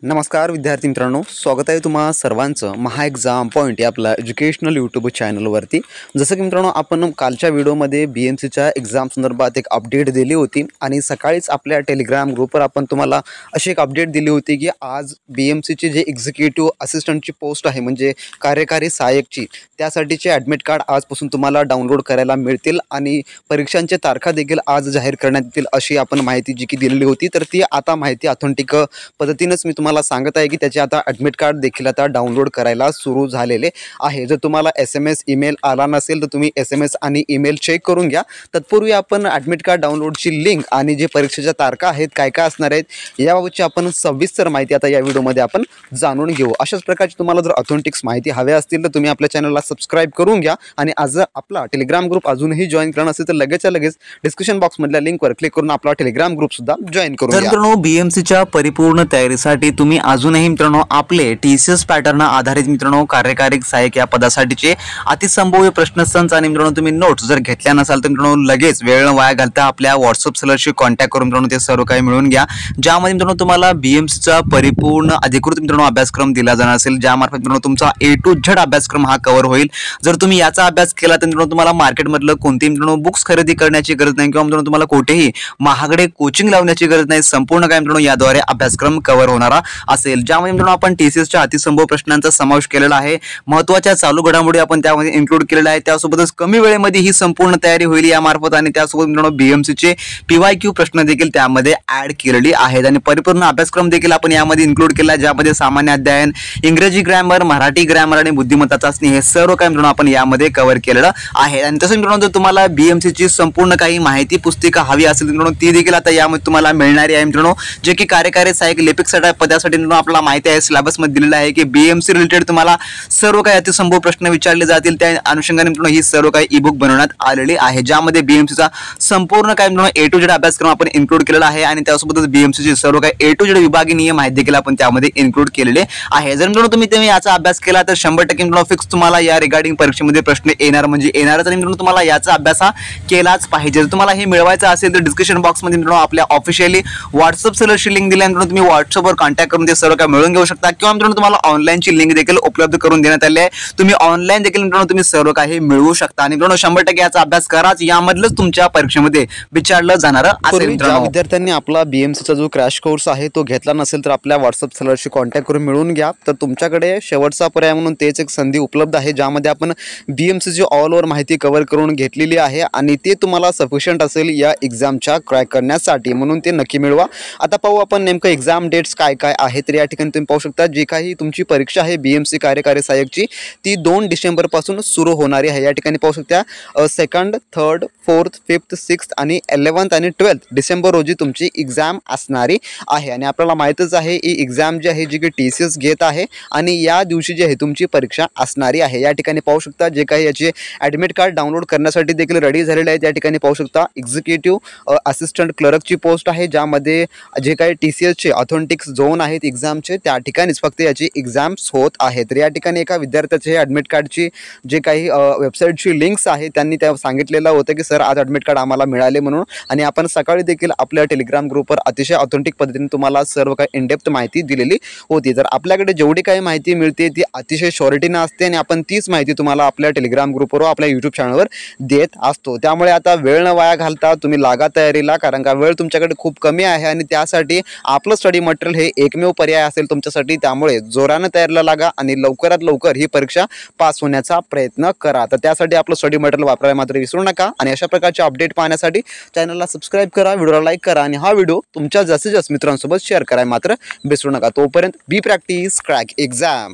नमस्कार विद्यार्थी मित्रांनो, स्वागत आहे तुम्हा सर्वांचं महा एक्झाम पॉईंट या आपल्या एज्युकेशनल यूट्यूब चॅनलवरती। जसं की मित्रांनो, आपण कालच्या व्हिडिओमध्ये BMCच्या एक्झाम संदर्भात एक अपडेट दिली होती आणि सकाळीच आपल्या टेलिग्राम ग्रुपवर आपण तुम्हाला अशी एक अपडेट दिली होती की आज BMCची जे एक्झिक्युटिव्ह असिस्टंटची पोस्ट आहे म्हणजे कार्यकारी सहाय्यकची, त्यासाठीचे ॲडमिट कार्ड आजपासून तुम्हाला डाउनलोड करायला मिळतील आणि परीक्षांच्या तारखा देखील आज जाहीर करण्यात येतील अशी आपण माहिती जी की दिलेली होती। तर ती आता माहिती ऑथेंटिक पद्धतीनेच मी तुम्हाला सांगत आहे की त्याचे आता ॲडमिट कार्ड देखील आता डाउनलोड करायला सुरू झालेले आहे। जर तुम्हाला SMS ईमेल आला नसेल तर तुम्ही SMS आणि ईमेल चेक करून घ्या। तत्पूर्वी आपण ॲडमिट कार्ड डाउनलोडची लिंक आणि जे परीक्षेच्या तारखा आहेत, काय काय असणार आहेत याबाबतची आपण सविस्तर माहिती आता या व्हिडिओमध्ये आपण जाणून घेऊ। अशाच प्रकारची तुम्हाला जर ऑथेंटिक्स माहिती हवी असतील तर तुम्ही आपल्या चॅनलला सबस्क्राइब करून घ्या आणि आज आपला टेलिग्राम ग्रुप अजूनही जॉइन करणार असेल तर लगेच डिस्क्रिप्शन बॉक्समधल्या लिंकवर क्लिक करून आपला टेलिग्राम ग्रुप सुद्धा जॉइन करून घ्या। मित्रांनो, BMCच्या परिपूर्ण तयारीसाठी तुम्ही अजूनही मित्रांनो आपले TCS पॅटर्न आधारित मित्रांनो कार्यकारी सहाय्यक या पदासाठीचे अतिसंभाव्य प्रश्नसंच आणि मित्रांनो तुम्ही नोट्स जर घेतल्या नसाल तर मित्रांनो लगेच वेळ वाया घालता आपल्या व्हॉट्सअप सेलरशी कॉन्टॅक्ट करून मित्रांनो ते सर्व काही मिळवून घ्या, ज्यामध्ये मित्रांनो तुम्हाला BMCचा परिपूर्ण अधिकृत मित्रांनो अभ्यासक्रम दिला जाणार असेल, ज्यामार्फत मित्रांनो तुमचा A to Z अभ्यासक्रम हा कव्हर होईल। जर तुम्ही याचा अभ्यास केला तर मित्रांनो तुम्हाला मार्केटमधलं कोणतेही मित्रांनो बुक्स खरेदी करण्याची गरज नाही किंवा मित्रांनो तुम्हाला कोठेही महागडे कोचिंग लावण्याची गरज नाही। संपूर्ण काय मित्रांनो याद्वारे अभ्यासक्रम कव्हर होणारा असेल, ज्यामध्ये मित्रांनो आपण TCSच्या अतिसंभाव्य प्रश्नांचा समावेश केलेला आहे। महत्त्वाच्या चालू घडामोडी आपण त्यामध्ये इन्क्लूड केलेला आहे। त्यासोबतच कमी वेळेमध्ये ही संपूर्ण तयारी होईल यामार्फत आणि त्यासोबत मित्रांनो BMCचे PYQ प्रश्न देखील त्यामध्ये ऍड केलेली आहेत आणि परिपूर्ण अभ्यासक्रम देखील आपण यामध्ये इन्क्लूड केला आहे, ज्यामध्ये सामान्य अध्ययन, इंग्रजी ग्रामर, मराठी ग्रामर आणि बुद्धिमत्ता चाचणी हे सर्व काही मित्रांनो आपण यामध्ये कव्हर केलेलं आहे। आणि तसंच मित्रांनो तुम्हाला BMCची संपूर्ण काही माहिती पुस्तिका हवी असेल मित्रांनो ती देखील आता यामध्ये तुम्हाला मिळणारी आहे मित्रांनो, जे की कार्यकारी सहाय्यक लिपिक पदासाठी मित्रांनो आपल्याला माहिती आहे सिलेबस मध्ये दिलेला आहे की BMC रिलेटेड तुम्हाला सर्व काही अतिसंभाव्य प्रश्न विचारले जातील। त्या अनुषंगाने मित्रांनो ही सर्व काही ईबुक बनवण्यात आलेली आहे, ज्यामध्ये BMCचा संपूर्ण काही मित्रांनो A to Z अभ्यासक्रम आपण इन्क्लूड केलेला आहे आणि त्यासोबतच BMCचे सर्व काही A to Z विभागीय नियम आहेत देखील आपण त्यामध्ये इन्क्लूड केलेले आहे। जर मित्रांनो तुम्ही याचा अभ्यास केला तर 100% मित्रांनो फिक्स तुम्हाला या रिगार्डिंग परीक्षेमध्ये प्रश्न येणार म्हणजे येणारच आणि मित्रांनो तुम्हाला याचा अभ्यास केलाच पाहिजे। जर तुम्हाला हे मिळवायचं असेल तर डिस्क्रिप्शन बॉक्समध्ये मित्रांनो आपल्या ऑफिशियली व्हॉट्सअप सेलरची लिंक दिली आहे, मित्रांनो तुम्ही व्हॉट्सअपवर कॉन्टॅक्ट करून ते सर्व काही मिळवून घेऊ शकता किंवा मित्रांनो तुम्हाला ऑनलाईनची लिंक देखील उपलब्ध करून देण्यात आली आहे। तुम्ही ऑनलाईन देखील मित्रांनो तुम्ही सर्व काही मिळवू शकता आणि मित्रांनो 100% याचा अभ्यास कराच, यामधलंच तुमच्या परीक्षेमध्ये विचारलं जाणार असेल। मित्रांनो विद्यार्थ्यांनी आपला BMCचा जो क्रॅश कोर्स आहे तो घेतला नसेल तर आपल्या व्हॉट्सअप सेलरशी कॉन्टॅक्ट करून मिळवून घ्या। तर तुमच्याकडे शेवटचा पर्याय म्हणून तेच एक संधी उपलब्ध आहे, ज्यामध्ये आपण BMCची ऑल ओव्हर माहिती कव्हर करून घेतलेली आहे आणि ते तुम्हाला सफिशियंट असेल या एक्झामच्या क्रॅक करण्यासाठी, म्हणून ते नक्की मिळवा। आता पाहू आपण नेमकं एक्झाम डेट्स काय काय आहेत। तर या ठिकाणी तुम्ही पाहू शकता जी काही तुमची परीक्षा आहे BMC कार्यकारी सहाय्यकची ती 2 डिसेंबर पासून सुरू होणारी आहे। या ठिकाणी पाहू शकता 2nd, 3rd, 4th, 5th, 6th आणि 11th आणि 12th डिसेंबर रोजी तुमची एक्झाम असणारी आहे आणि आपल्याला माहितच आहे ही एक्झाम जी आहे जी की TCS घेत आहे आणि या दिवशी जी आहे तुमची परीक्षा असणारी आहे। या ठिकाणी पाहू शकता जे काही याचे ॲडमिट कार्ड डाउनलोड करण्यासाठी देखील रेडी झालेले आहेत। या ठिकाणी पाहू शकता एक्झिक्युटिव्ह असिस्टंट क्लर्कची पोस्ट आहे, ज्यामध्ये जे काही TCSचे ऑथेंटिक्स झोन आहेत एक्झामचे त्या ठिकाणीच फक्त याची एक्झाम्स होत आहेत। तर या ठिकाणी एका विद्यार्थ्याचे ॲडमिट कार्डची जे काही वेबसाईटची लिंक्स आहे त्यांनी त्या सांगितलेलं होतं की सर आज ॲडमिट कार्ड आम्हाला मिळाले म्हणून, आणि आपण सकाळी देखील आपल्या टेलिग्राम ग्रुपवर अतिशय ऑथेंटिक पद्धतीने तुम्हाला सर्व काही इनडेप्थ माहिती दिलेली होती। तर आपल्याकडे जेवढी काही माहिती मिळते ती अतिशय शॉर्टीनं असते आणि आपण तीच माहिती तुम्हाला आपल्या टेलिग्राम ग्रुपवर आपल्या यूट्यूब चॅनलवर देत असतो। त्यामुळे आता वेळ न वाया घालता तुम्ही लागा तयारीला, कारण का वेळ तुमच्याकडे खूप कमी आहे आणि त्यासाठी आपलं स्टडी मटेरियल हे एकमेव पर्याय असेल तुमच्यासाठी। त्यामुळे जोरानं तयारीला लागा आणि लवकरात लवकर ही परीक्षा पास होण्याचा प्रयत्न करा। तर त्यासाठी आपलं स्टडी मटेरियल वापरायला मात्र विसरू नका आणि अशा प्रकारचे अपडेट पाहण्यासाठी चॅनलला सबस्क्राइब करा, व्हिडिओला लाईक करा आणि हा व्हिडिओ तुमच्या जास्तीत जास्त मित्रांसोबत शेअर करायला मात्र विसरू नका। तोपर्यंत बी प्रॅक्टिस क्रॅक एक्झाम।